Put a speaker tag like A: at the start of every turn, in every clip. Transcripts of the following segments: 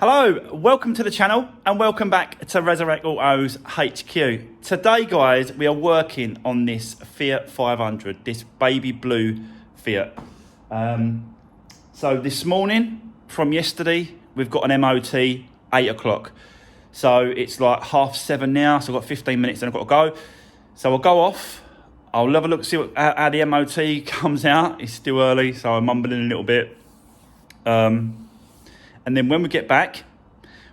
A: Hello, welcome to the channel and welcome back to Resurwreck Autos HQ. Today guys, we are working on this Fiat 500, this baby blue Fiat. So this morning, from yesterday, we've got an MOT, 8 o'clock. So it's like 7:30 now, so I've got 15 minutes and I've got to go. So I'll go off, I'll have a look, see how the MOT comes out. It's still early, so I'm mumbling a little bit. And then when we get back,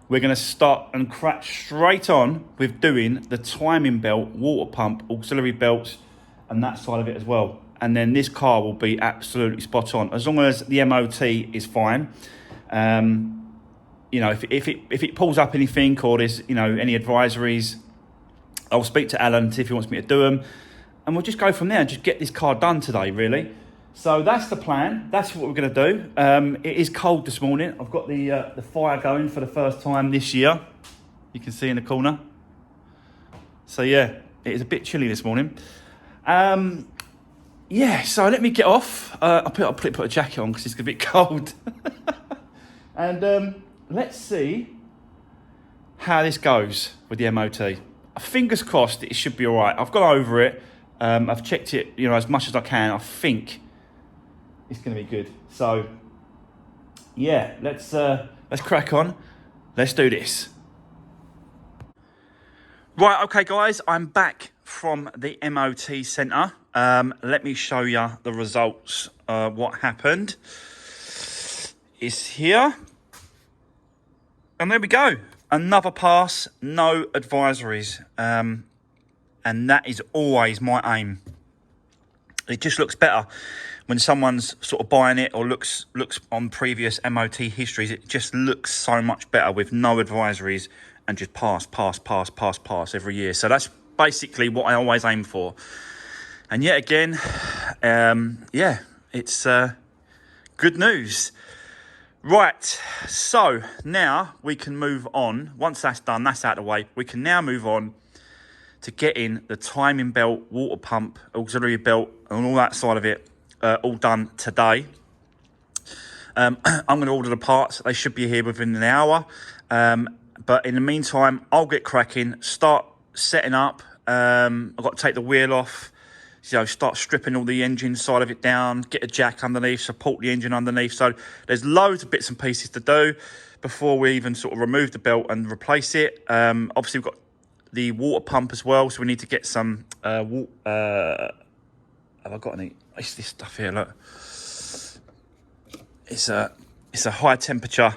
A: we're going to start and crack straight on with doing the timing belt, water pump, auxiliary belts, and that side of it as well. And then this car will be absolutely spot on, as long as the MOT is fine. You know, if it pulls up anything or there's, you know, any advisories, I'll speak to Alan, see if he wants me to do them. And we'll just go from there and just get this car done today, really. So that's the plan. That's what we're going to do. It is cold this morning. I've got the fire going for the first time this year. You can see in the corner. So yeah, it is a bit chilly this morning. Yeah, so let me get off. I'll put a jacket on because it's a bit cold. And let's see how this goes with the MOT. Fingers crossed it should be all right. I've gone over it. I've checked it, you know, as much as I can. I think it's going to be good. So yeah, let's crack on. Let's do this. Right, okay guys, I'm back from the MOT Center. Let me show you the results. What happened is here. And there we go. Another pass, no advisories. And that is always my aim. It just looks better when someone's sort of buying it or looks on previous MOT histories. It just looks so much better with no advisories and just pass every year. So that's basically what I always aim for. And yet again, yeah, it's good news. Right, so now we can move on. Once that's done, that's out of the way, we can now move on to getting the timing belt, water pump, auxiliary belt, and all that side of it all done today. I'm going to order the parts. They should be here within an hour. But in the meantime, I'll get cracking, start setting up. I've got to take the wheel off, you know, start stripping all the engine side of it down, get a jack underneath, support the engine underneath. So there's loads of bits and pieces to do before we even sort of remove the belt and replace it. Obviously, we've got the water pump as well, so we need to get some have I got any? It's this stuff here, look. It's a high temperature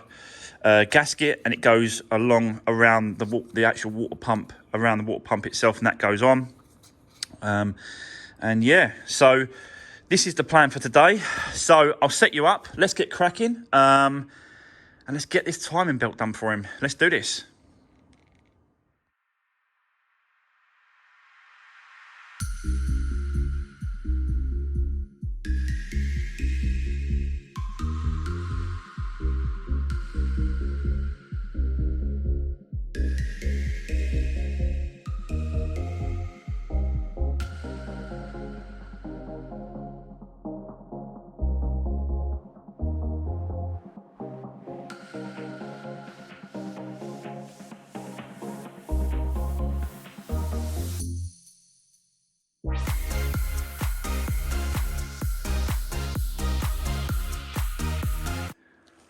A: gasket, and it goes around the actual water pump, around the water pump itself, and that goes on. And yeah, so this is the plan for today. So I'll set you up, let's get cracking, and let's get this timing belt done for him. Let's do this.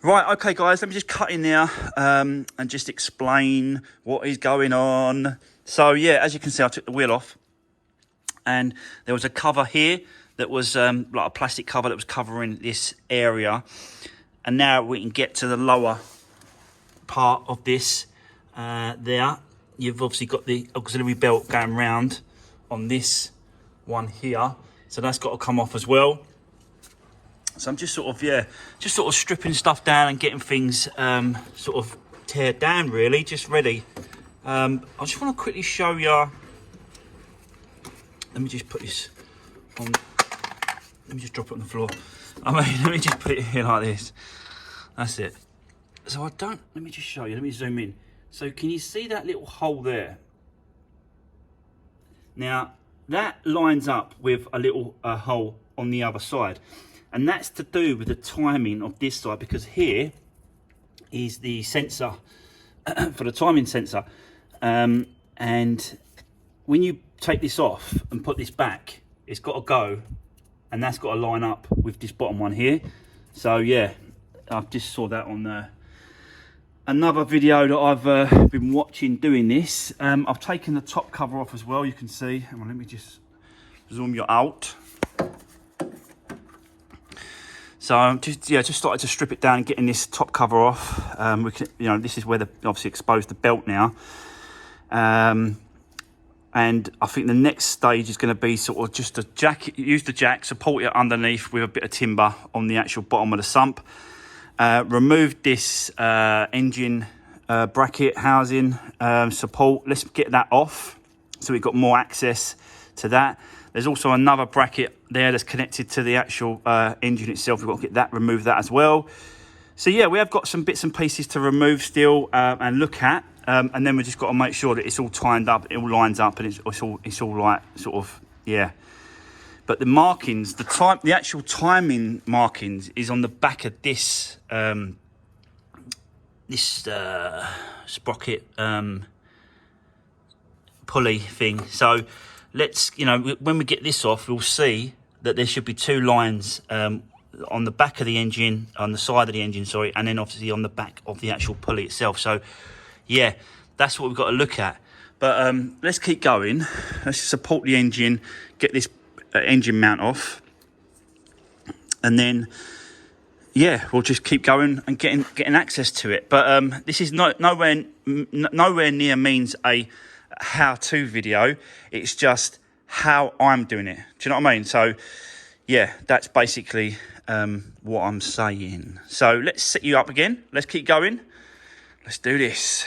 A: Right, okay guys, let me just cut in there and just explain what is going on. So yeah, as you can see, I took the wheel off and there was a cover here that was like a plastic cover that was covering this area. And now we can get to the lower part of this there. You've obviously got the auxiliary belt going round on this one here. So that's got to come off as well. So I'm just sort of stripping stuff down and getting things sort of teared down, really, just ready. I just want to quickly show you. Let me just put this on. Let me just drop it on the floor. I mean, let me just put it here like this. That's it. So let me just show you. Let me zoom in. So can you see that little hole there? Now, that lines up with a little hole on the other side. And that's to do with the timing of this side, because here is the sensor for the timing sensor. And when you take this off and put this back, it's got to go, and that's got to line up with this bottom one here. So yeah, I've just saw that on another video that I've been watching doing this. I've taken the top cover off as well, you can see. Hang on, let me just zoom you out. So I'm just started to strip it down and getting this top cover off. We can, this is where the obviously exposed the belt now. And I think the next stage is going to be sort of just a jack, use the jack, support it underneath with a bit of timber on the actual bottom of the sump. Remove this engine bracket housing support. Let's get that off so we've got more access to that. There's also another bracket there that's connected to the actual engine itself. We've got to get that, remove that as well. So yeah, we have got some bits and pieces to remove still and look at. And then we just got to make sure that it's all timed up, it all lines up, and it's all like sort of, yeah. But the markings, the actual timing markings is on the back of this sprocket pulley thing. So let's, when we get this off, we'll see that there should be two lines on the back of the engine, on the side of the engine, sorry, and then obviously on the back of the actual pulley itself. So yeah, that's what we've got to look at. But let's keep going. Let's support the engine, get this engine mount off, and then yeah, we'll just keep going and getting access to it. But this is nowhere near means a how-to video. It's just how I'm doing it. Do you know what I mean? So yeah, that's basically what I'm saying. So let's set you up again. Let's keep going. Let's do this.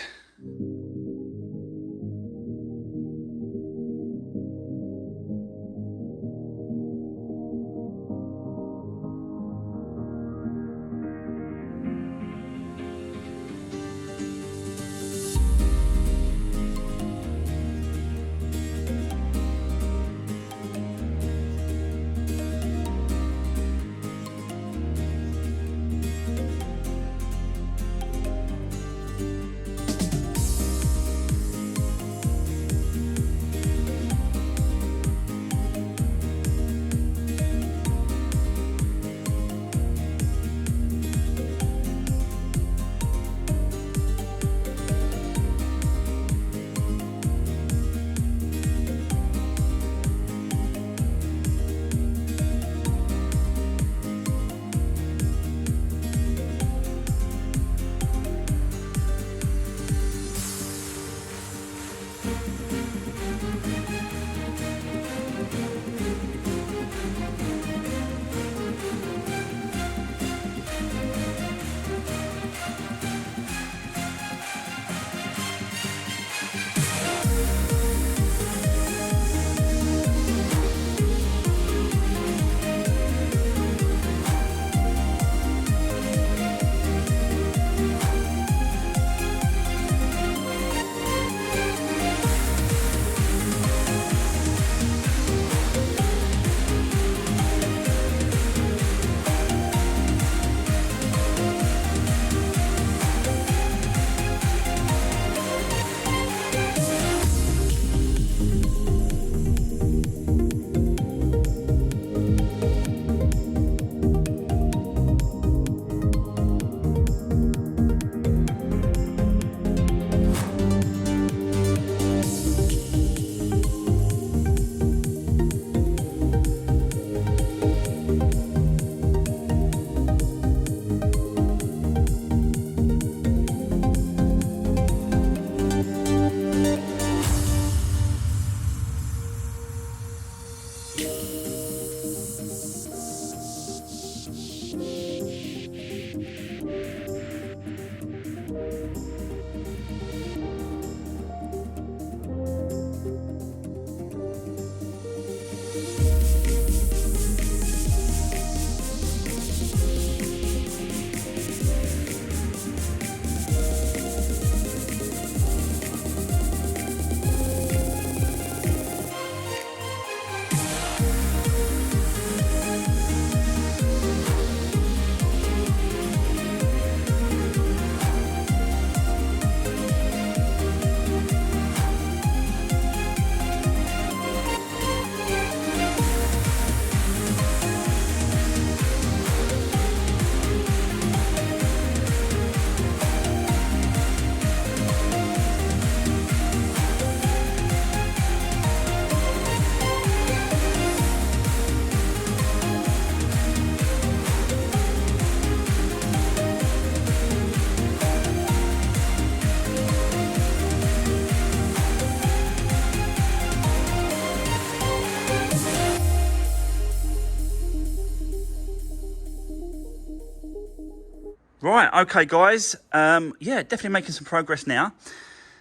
A: Right, okay, guys. Yeah, definitely making some progress now.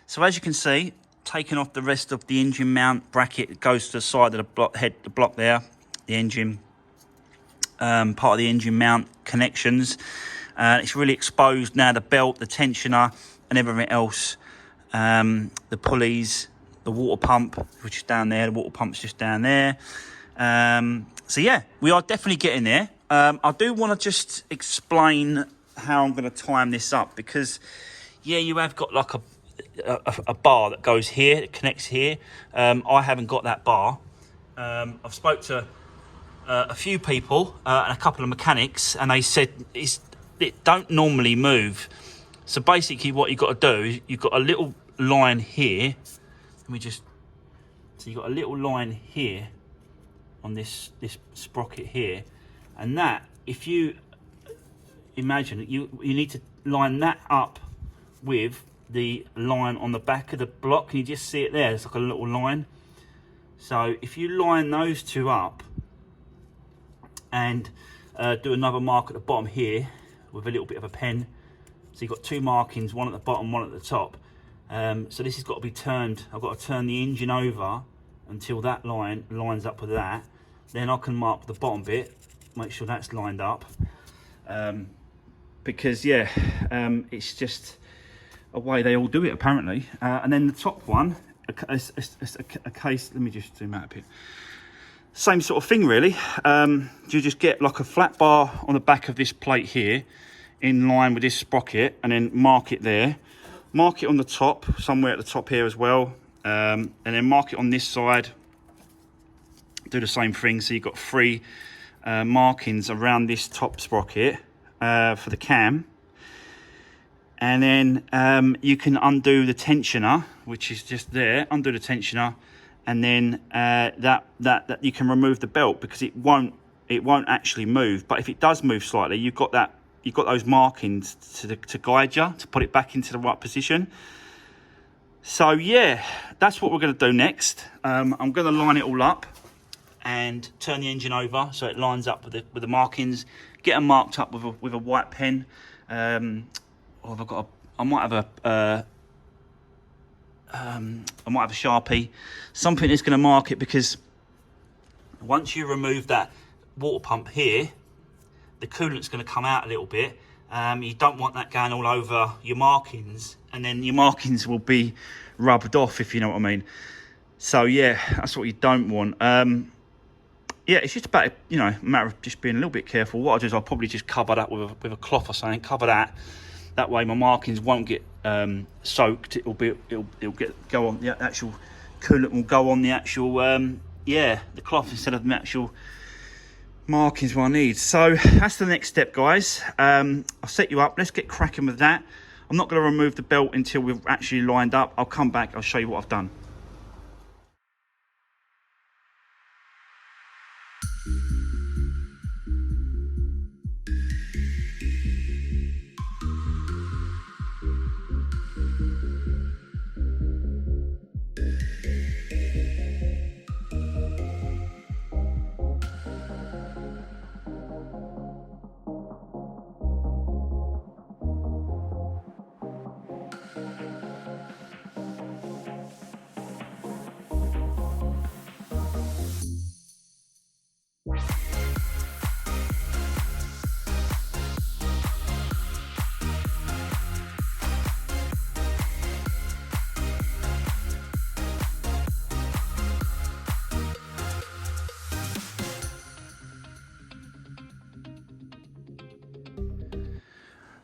A: So as you can see, taking off the rest of the engine mount bracket, it goes to the side of the block head, the block there, the engine, part of the engine mount connections. It's really exposed now, the belt, the tensioner, and everything else. The pulleys, the water pump, which is down there. The water pump's just down there. So yeah, we are definitely getting there. I do want to just explain how I'm going to time this up, because yeah, you have got like a bar that goes here, that connects here. I haven't got that bar. I've spoke to a few people and a couple of mechanics, and they said it don't normally move. So basically what you've got to do is you've got a little line here. So you've got a little line here on this sprocket here, and that, if you imagine, you need to line that up with the line on the back of the block. Can you just see it there? It's like a little line. So if you line those two up and do another mark at the bottom here with a little bit of a pen, so you've got two markings, one at the bottom, one at the top. So this has got to be turned. I've got to turn the engine over until that line lines up with that. Then I can mark the bottom bit, make sure that's lined up. Because yeah, it's just a way they all do it apparently. And then the top one, a case, let me just zoom out a bit. Same sort of thing really. You just get like a flat bar on the back of this plate here, in line with this sprocket, and then mark it there. Mark it on the top, somewhere at the top here as well. And then mark it on this side. Do the same thing, so you've got three markings around this top sprocket for the cam. And then you can undo the tensioner, which is just there, undo the tensioner, and then that you can remove the belt, because it won't actually move. But if it does move slightly, you've got those markings to guide you, to put it back into the right position. So yeah, that's what we're going to do next. I'm going to line it all up and turn the engine over so it lines up with the markings. Get them marked up with a white pen. Or have I might have a Sharpie, something that's going to mark it, because once you remove that water pump here, the coolant's going to come out a little bit. You don't want that going all over your markings, and then your markings will be rubbed off, if you know what I mean. So yeah, that's what you don't want. Yeah, it's just about, you know, a matter of just being a little bit careful. What I'll do is I'll probably just cover that with a cloth or something. Cover that. That way my markings won't get soaked. It'll go on the actual coolant, will go on the actual the cloth instead of the actual markings what I need. So that's the next step, guys. I'll set you up. Let's get cracking with that. I'm not going to remove the belt until we've actually lined up. I'll come back. I'll show you what I've done.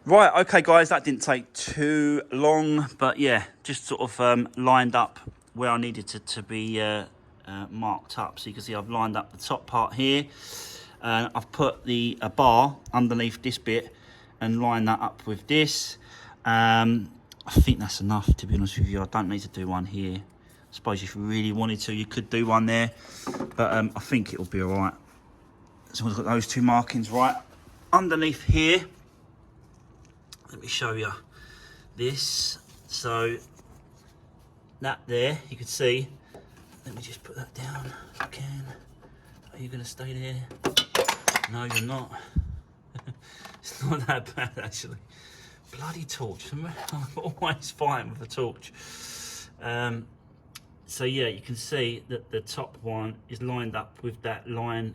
A: Right, okay guys, that didn't take too long, but yeah, just sort of lined up where I needed to be marked up. So you can see I've lined up the top part here, and I've put a bar underneath this bit and lined that up with this. I think that's enough, to be honest with you. I don't need to do one here. I suppose if you really wanted to, you could do one there, but I think it'll be all right. So I've got those two markings right underneath here. Let me show you this. So that there, you can see. Let me just put that down if I can. Are you going to stay there? No, you're not. It's not that bad, actually. Bloody torch. I'm always fighting with a torch. So yeah, you can see that the top one is lined up with that line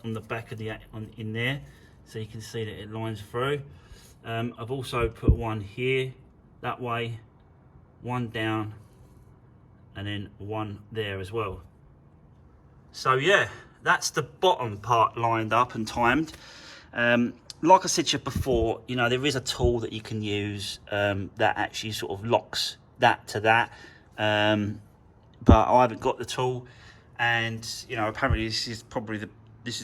A: on the back of the in there. So you can see that it lines through. I've also put one here, that way, one down, and then one there as well. So yeah, that's the bottom part lined up and timed. Like I said to you before, you know, there is a tool that you can use that actually sort of locks that to that. But I haven't got the tool, and you know, apparently this is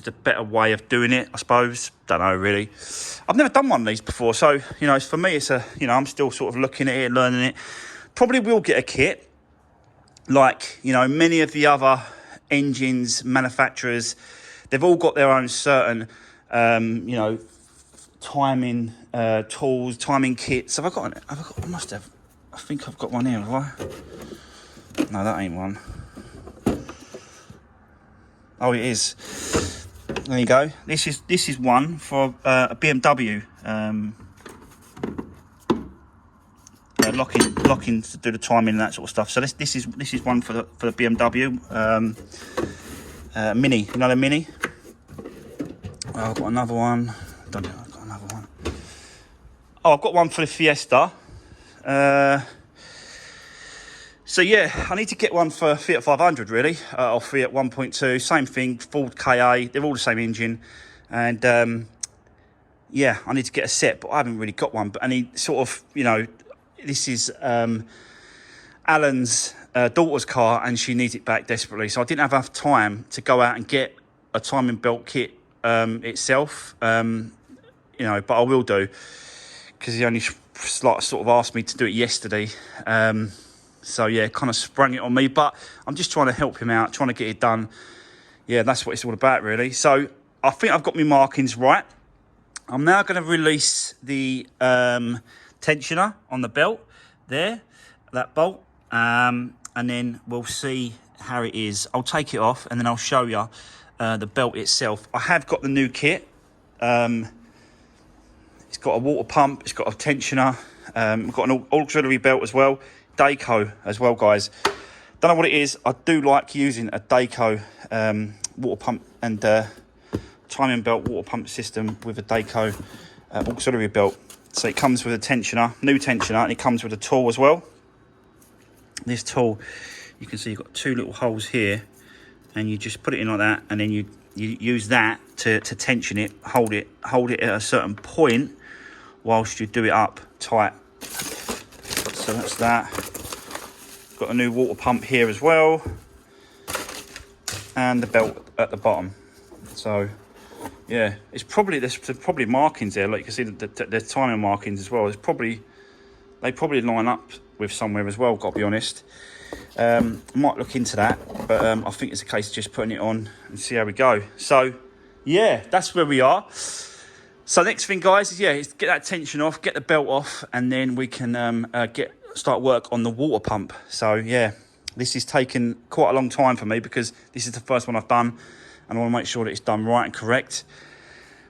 A: the better way of doing it, I suppose. Don't know really. I've never done one of these before, so you know, for me, it's I'm still sort of looking at it, learning it. Probably will get a kit, like you know, many of the other engines manufacturers. They've all got their own certain, you know, timing tools, timing kits. I must have. I think I've got one here. Have I? No, that ain't one. Oh, it is. There you go. This is one for a BMW. Locking to do the timing and that sort of stuff. So this is one for the BMW Mini. You know the Mini? Oh, I've got another one. Don't know. I've got another one. Oh, I've got one for the Fiesta. So yeah, I need to get one for Fiat 500 really, or Fiat 1.2, same thing, Ford KA, they're all the same engine, and yeah, I need to get a set, but I haven't really got one. But I need sort of, you know, this is Alan's daughter's car, and she needs it back desperately, so I didn't have enough time to go out and get a timing belt kit itself, you know, but I will do, because he only sort of asked me to do it yesterday. So yeah, kind of sprung it on me, but I'm just trying to help him out, trying to get it done. Yeah, that's what it's all about really. So I think I've got my markings right. I'm now going to release the tensioner on the belt there, that bolt, and then we'll see how it is. I'll take it off and then I'll show you the belt itself. I have got the new kit. It's got a water pump, it's got a tensioner, I've got an auxiliary belt as well. Dayco as well, guys. Don't know what it is. I do like using a Dayco water pump and timing belt water pump system with a Dayco auxiliary belt. So it comes with a tensioner, new tensioner, and it comes with a tool as well. This tool, you can see you've got two little holes here, and you just put it in like that, and then you use that to tension it, hold it at a certain point whilst you do it up tight. So that's that. Got a new water pump here as well, and the belt at the bottom. So yeah, there's probably markings there. Like you can see, there's timing markings as well. They probably line up with somewhere as well. Got to be honest. Might look into that, but I think it's a case of just putting it on and see how we go. So yeah, that's where we are. So next thing, guys, is get that tension off, get the belt off, and then we can start work on the water pump. So yeah, this is taking quite a long time for me because this is the first one I've done, and I want to make sure that it's done right and correct.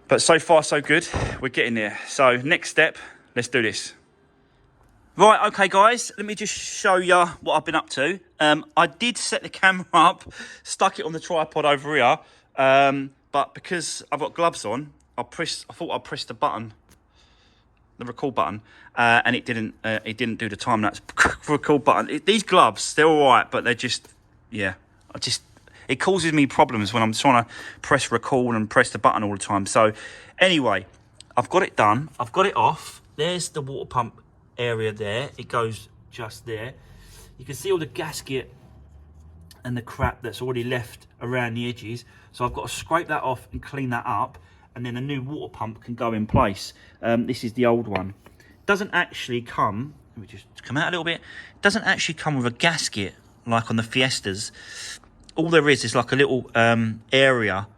A: But so far so good, we're getting there. So next step, let's do this. Right, okay guys, let me just show you what I've been up to. I did set the camera up, stuck it on the tripod over here, but because I've got gloves on, I thought I'd press the button, the record button, and it didn't do the time lapse record button. These gloves, they're all right, but they're just, yeah, it causes me problems when I'm trying to press record and press the button all the time. So anyway, I've got it done. I've got it off. There's the water pump area there. It goes just there. You can see all the gasket and the crap that's already left around the edges. So I've got to scrape that off and clean that up, and then a new water pump can go in place. This is the old one. It doesn't actually come, let me just come out a little bit. It doesn't actually come with a gasket like on the Fiestas. All there is like a little area,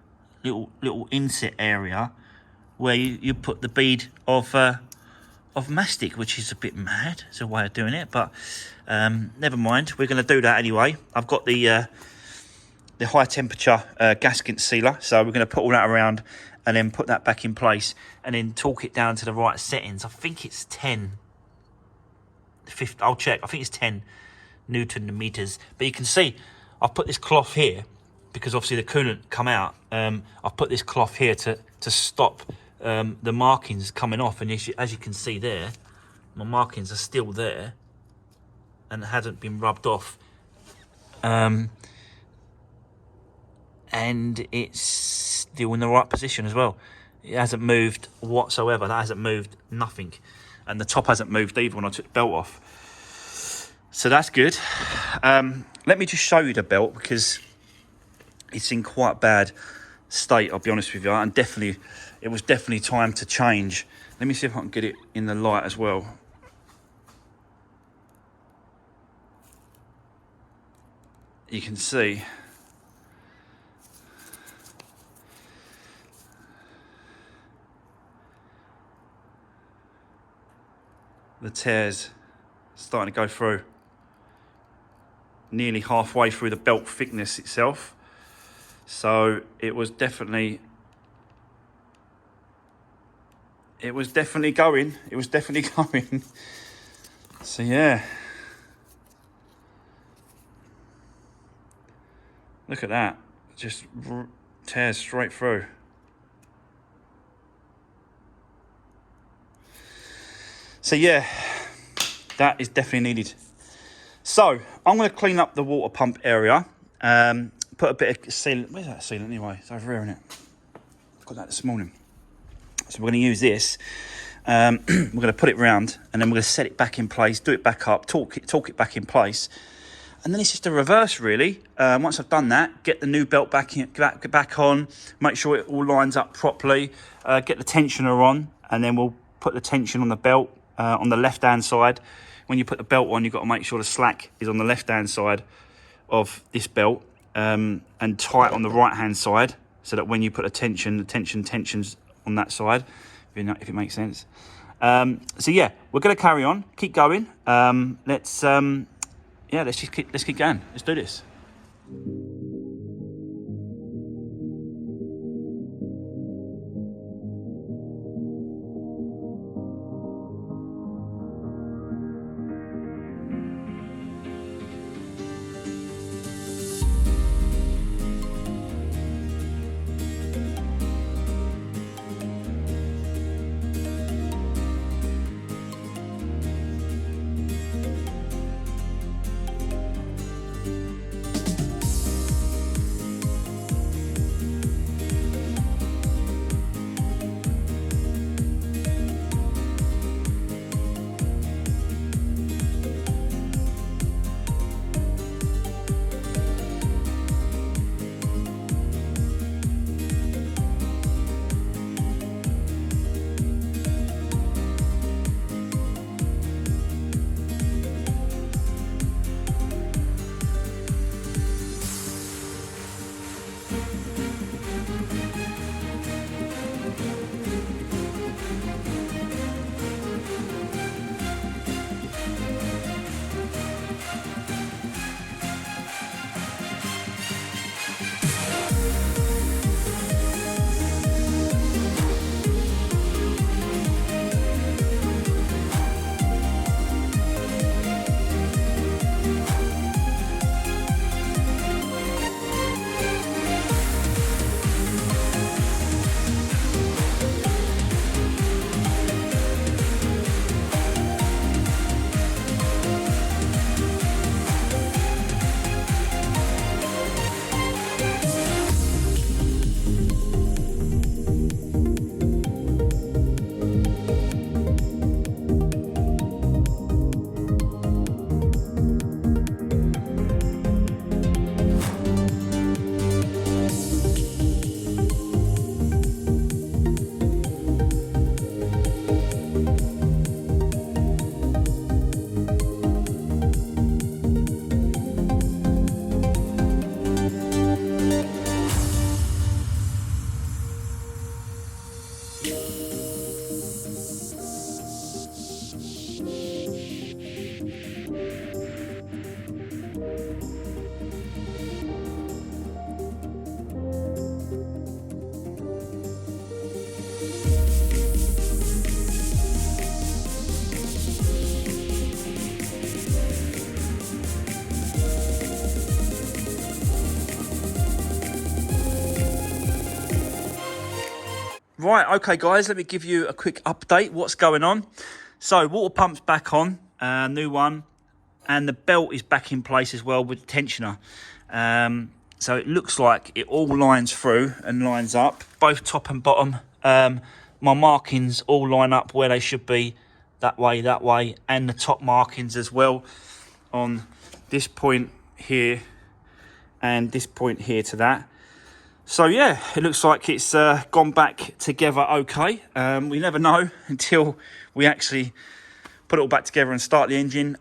A: little inset area where you put the bead of mastic, which is a bit mad. It's a way of doing it, but never mind. We're going to do that anyway. I've got the high temperature gasket sealer, so we're going to put all that around and then put that back in place, and then torque it down to the right settings. I think it's 10. I'll check. I think it's 10 Newton meters. But you can see, I've put this cloth here because obviously the coolant come out. I've put this cloth here to stop the markings coming off. And as you can see there, my markings are still there and it hasn't been rubbed off. And it's still in the right position as well. It hasn't moved whatsoever. That hasn't moved nothing. And the top hasn't moved either when I took the belt off. So that's good. Let me just show you the belt because it's in quite bad state, I'll be honest with you. And it was definitely time to change. Let me see if I can get it in the light as well. You can see the tears starting to go through. Nearly halfway through the belt thickness itself. So it was definitely going. It was definitely going. So yeah. Look at that. Just tears straight through. So yeah, that is definitely needed. So I'm going to clean up the water pump area. Put a bit of sealant. Where's that sealant anyway? It's over here, isn't it? I got that this morning. So we're going to use this. We're going to put it round, and then we're going to set it back in place, do it back up, torque it back in place, and then it's just a reverse really. Once I've done that, get the new belt back on, make sure it all lines up properly, get the tensioner on, and then we'll put the tension on the belt on the left hand side. When you put the belt on, you've got to make sure the slack is on the left hand side of this belt, and tight on the right hand side, so that when you put the tension's on that side, if it makes sense. So yeah, we're going to carry on, keep going. Let's keep going. Let's do this. Right, okay guys, let me give you a quick update. What's going on? So water pump's back on, new one, and the belt is back in place as well with the tensioner. So it looks like it all lines through and lines up, both top and bottom. My markings all line up where they should be, that way, and the top markings as well on this point here and this point here to that. So yeah, it looks like it's gone back together okay. We never know until we actually put it all back together and start the engine.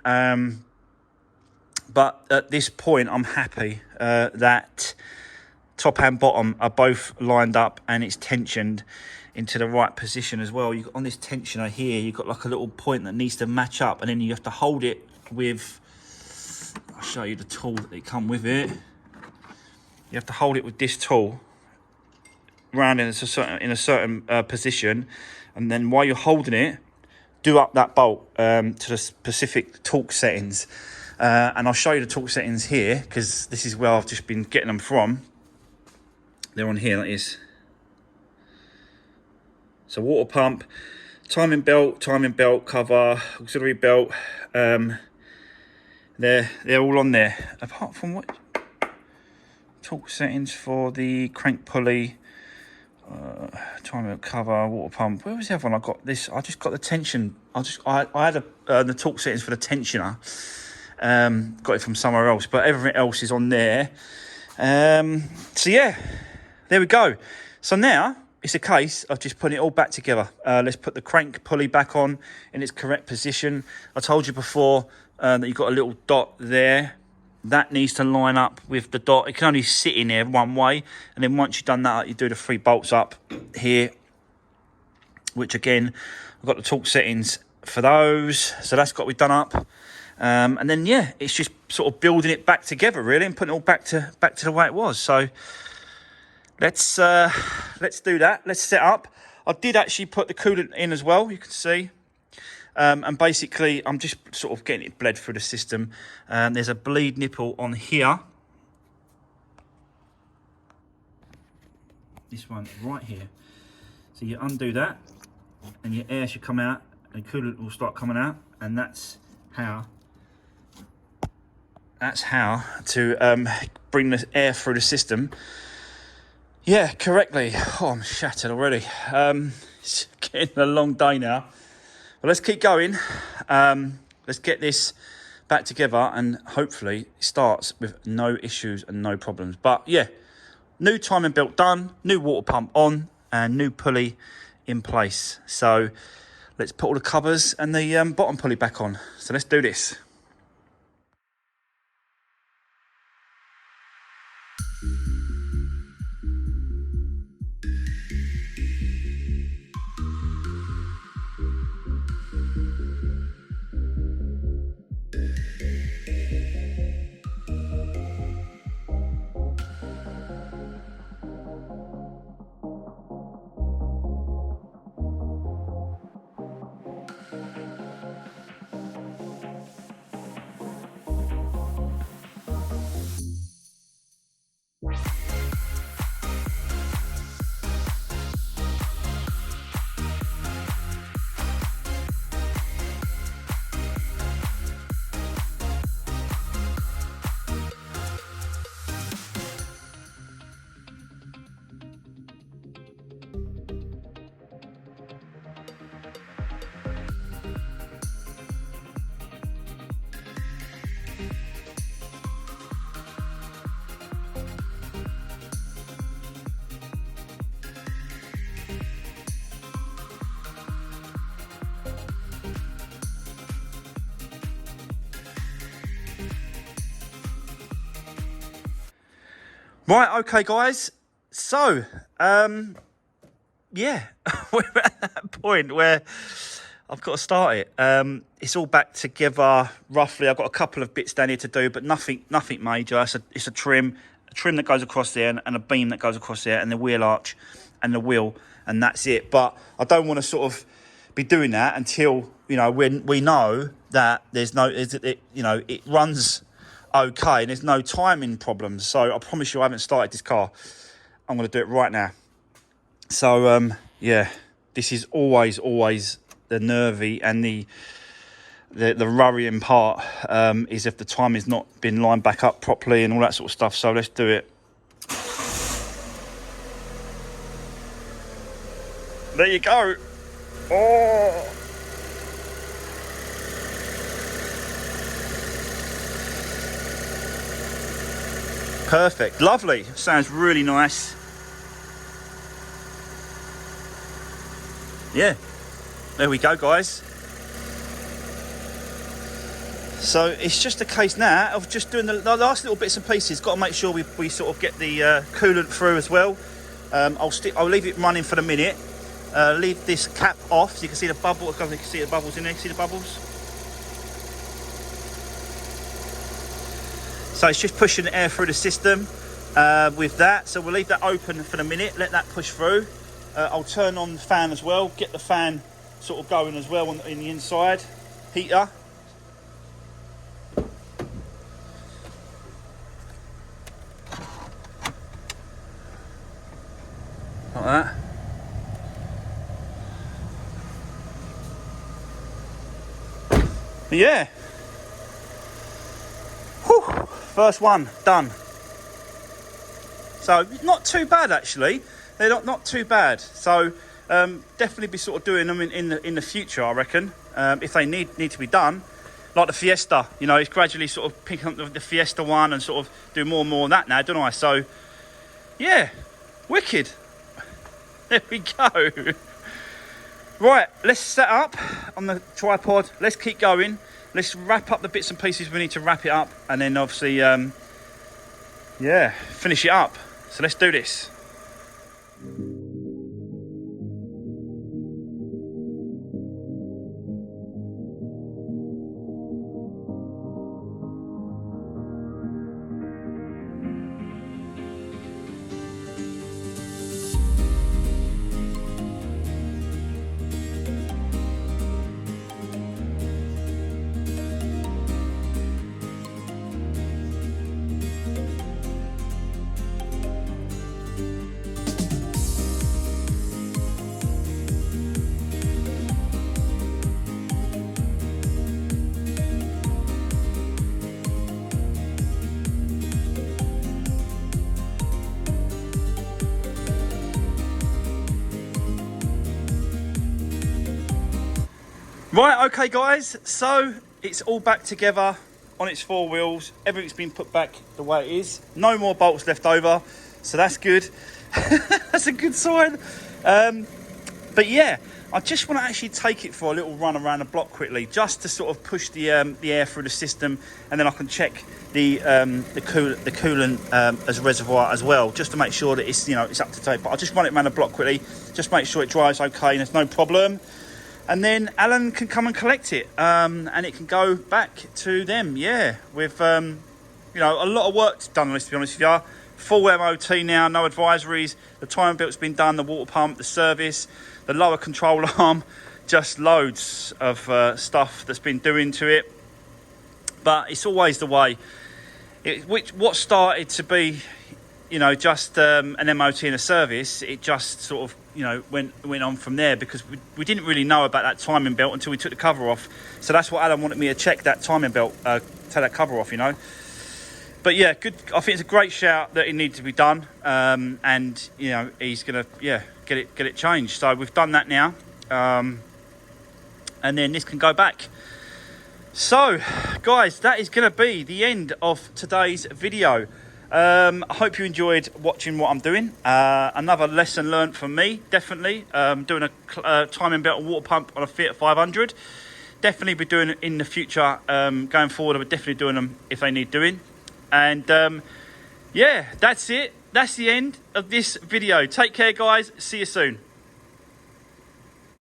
A: But at this point, I'm happy that top and bottom are both lined up and it's tensioned into the right position as well. On this tensioner here, you've got like a little point that needs to match up, and then you have to hold it with, I'll show you the tool that they come with it. You have to hold it with this tool round in a certain position, and then while you're holding it, do up that bolt to the specific torque settings. And I'll show you the torque settings here, because this is where I've just been getting them from. They're on here, that is. So water pump, timing belt cover, auxiliary belt. They're all on there. Apart from what? Torque settings for the crank pulley, timing cover, water pump. Where was the other one? I got this. I just got the tension. I had the torque settings for the tensioner. Got it from somewhere else, but everything else is on there. So yeah, there we go. So now it's a case of just putting it all back together. Let's put the crank pulley back on in its correct position. I told you before that you've got a little dot there. That needs to line up with the dot. It can only sit in there one way, and then once you've done that, you do the 3 bolts up here, which again, I've got the torque settings for those. So that's got to be done up. And then yeah, it's just sort of building it back together really, and putting it all back to the way it was. So let's do that. Let's set up. I did actually put the coolant in as well, you can see. And basically I'm just sort of getting it bled through the system. There's a bleed nipple on here. This one right here. So you undo that and your air should come out and coolant will start coming out, and that's how to bring the air through the system, yeah, correctly. Oh, I'm shattered already. It's getting a long day now, but let's keep going. Let's get this back together, and hopefully it starts with no issues and no problems. But yeah, new timing belt done, new water pump on, and new pulley in place. So let's put all the covers and the bottom pulley back on. So let's do this. Right, okay guys, so yeah, we're at that point where I've got to start it. It's all back together roughly. I've got a couple of bits down here to do, but nothing major. It's a trim that goes across there, and a beam that goes across there, and the wheel arch and the wheel, and that's it. But I don't want to sort of be doing that until, you know, when we know that there's no, it runs okay and there's no timing problems. So I promise you I haven't started this car. I'm going to do it right now. So Yeah, this is always the nervy and the worrying part, is if the time has not been lined back up properly and all that sort of stuff. So let's do it. There you go. Oh. Perfect. Lovely. Sounds really nice. Yeah. There we go, guys. So it's just a case now of just doing the last little bits and pieces. Got to make sure we sort of get the coolant through as well. I'll leave it running for the minute. Leave this cap off so you can see the bubble. You can see the bubbles in there. See the bubbles? So it's just pushing the air through the system with that. So we'll leave that open for the minute. Let that push through. I'll turn on the fan as well. Get the fan sort of going as well in the inside heater. Like that. Yeah. Whew. First one done. So not too bad actually. They're not too bad. So definitely be sort of doing them in the future, I reckon. If they need to be done, like the Fiesta. You know, it's gradually sort of picking up the Fiesta one and sort of do more and more of that now, don't I? So yeah, wicked. There we go. Right, let's set up on the tripod. Let's keep going. Let's wrap up the bits and pieces we need to wrap it up, and then obviously, yeah, finish it up. So let's do this. Right, okay guys, so it's all back together on its four wheels. Everything's been put back the way it is. No more bolts left over, so that's good. That's a good sign. But yeah, I just want to actually take it for a little run around the block quickly, just to sort of push the air through the system, and then I can check the coolant as a reservoir as well, just to make sure that it's, you know, it's up to date. But I'll just run it around the block quickly, just make sure it drives okay and there's no problem. And then Alan can come and collect it, and it can go back to them. Yeah, with you know, a lot of work's done on this, to be honest with you. Full MOT now, no advisories. The timing belt's been done, the water pump, the service, the lower control arm, just loads of stuff that's been doing to it. But it's always the way. What started to be, you know, just an MOT and a service, it just sort of, you know, went on from there, because we didn't really know about that timing belt until we took the cover off. So that's what Alan wanted me to check, that timing belt, take that cover off, you know. But yeah, good. I think it's a great shout that it needs to be done, and you know, he's gonna, yeah, get it changed. So we've done that now, and then this can go back. So guys, that is going to be the end of today's video. I hope you enjoyed watching what I'm doing. Another lesson learned from me, definitely. Doing a timing belt and water pump on a Fiat 500. Definitely be doing it in the future. Going forward, I'll be definitely doing them if they need doing. And yeah, that's it. That's the end of this video. Take care, guys. See you soon.